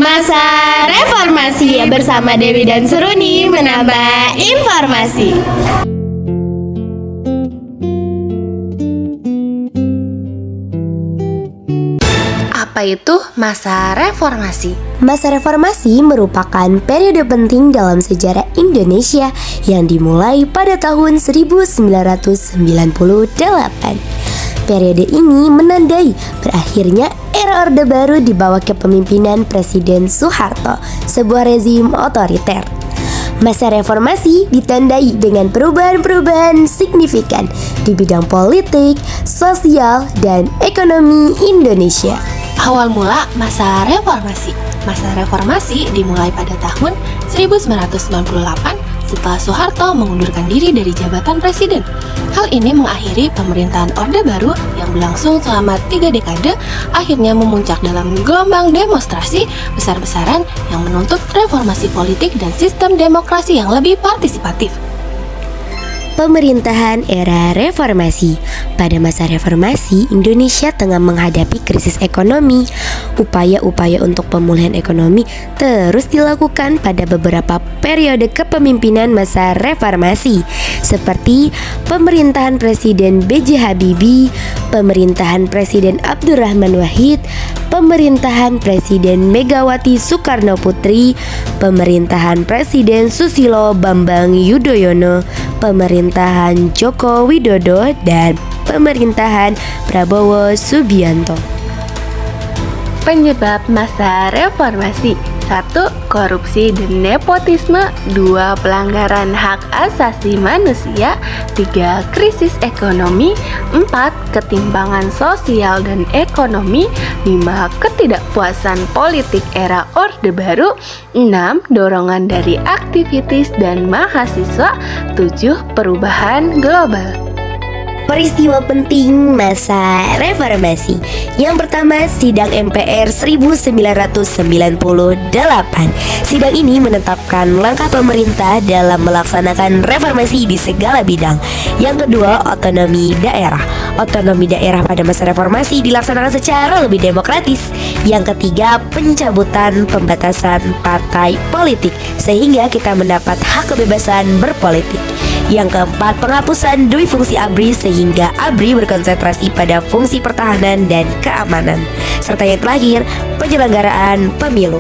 Masa Reformasi bersama Dewi dan Suruni menambah informasi. Apa itu masa reformasi? Masa reformasi merupakan periode penting dalam sejarah Indonesia yang dimulai pada tahun 1998. Periode ini menandai berakhirnya era Orde Baru di bawah kepemimpinan Presiden Soeharto, sebuah rezim otoriter. Masa reformasi ditandai dengan perubahan-perubahan signifikan di bidang politik, sosial, dan ekonomi Indonesia. Awal mula masa reformasi. Masa reformasi dimulai pada tahun 1998 setelah Soeharto mengundurkan diri dari jabatan presiden. Hal ini mengakhiri pemerintahan Orde Baru yang berlangsung selama 3 dekade, akhirnya memuncak dalam gelombang demonstrasi besar-besaran yang menuntut reformasi politik dan sistem demokrasi yang lebih partisipatif. Pemerintahan era reformasi. Pada masa reformasi, Indonesia tengah menghadapi krisis ekonomi. Upaya-upaya untuk pemulihan ekonomi terus dilakukan pada beberapa periode kepemimpinan masa reformasi, seperti pemerintahan Presiden B.J. Habibie, pemerintahan Presiden Abdurrahman Wahid, pemerintahan Presiden Megawati Soekarno Putri, pemerintahan Presiden Susilo Bambang Yudhoyono, pemerintahan Joko Widodo, dan pemerintahan Prabowo Subianto. Penyebab masa reformasi: 1. Korupsi dan nepotisme. 2. Pelanggaran hak asasi manusia. 3. Krisis ekonomi. 4. Ketimpangan sosial dan ekonomi. 5. Ketidakpuasan politik era Orde Baru. 6. Dorongan dari aktivitis dan mahasiswa. 7. Perubahan global. Peristiwa penting masa reformasi. Yang pertama, Sidang MPR 1998. Sidang ini menetapkan langkah pemerintah dalam melaksanakan reformasi di segala bidang. Yang kedua, otonomi daerah. Otonomi daerah pada masa reformasi dilaksanakan secara lebih demokratis. Yang ketiga, pencabutan pembatasan partai politik sehingga kita mendapat hak kebebasan berpolitik. Yang keempat, penghapusan dui fungsi ABRI sehingga ABRI berkonsentrasi pada fungsi pertahanan dan keamanan. Serta yang terakhir, penyelenggaraan pemilu.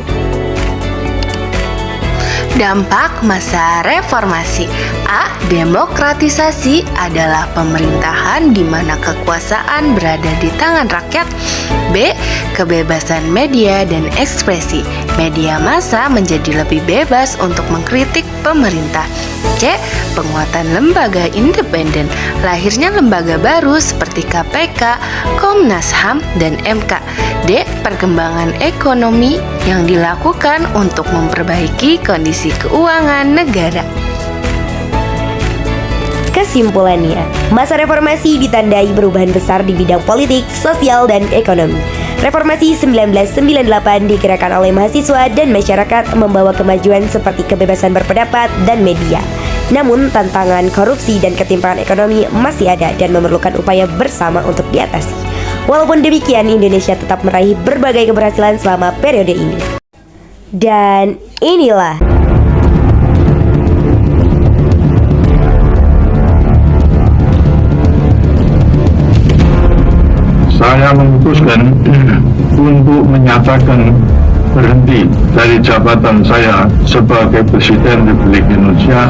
Dampak masa reformasi. A. Demokratisasi adalah pemerintahan di mana kekuasaan berada di tangan rakyat. B. Kebebasan media dan ekspresi. Media massa menjadi lebih bebas untuk mengkritik pemerintah. C. Penguatan lembaga independen. Lahirnya lembaga baru seperti KPK, Komnas HAM, dan MK. D. Perkembangan ekonomi yang dilakukan untuk memperbaiki kondisi keuangan negara. Kesimpulannya, masa reformasi ditandai perubahan besar di bidang politik, sosial, dan ekonomi. Reformasi 1998 digerakkan oleh mahasiswa dan masyarakat membawa kemajuan seperti kebebasan berpendapat dan media. Namun, tantangan korupsi dan ketimpangan ekonomi masih ada dan memerlukan upaya bersama untuk diatasi. Walaupun demikian, Indonesia tetap meraih berbagai keberhasilan selama periode ini. Dan inilah saya memutuskan untuk menyatakan berhenti dari jabatan saya sebagai Presiden Republik Indonesia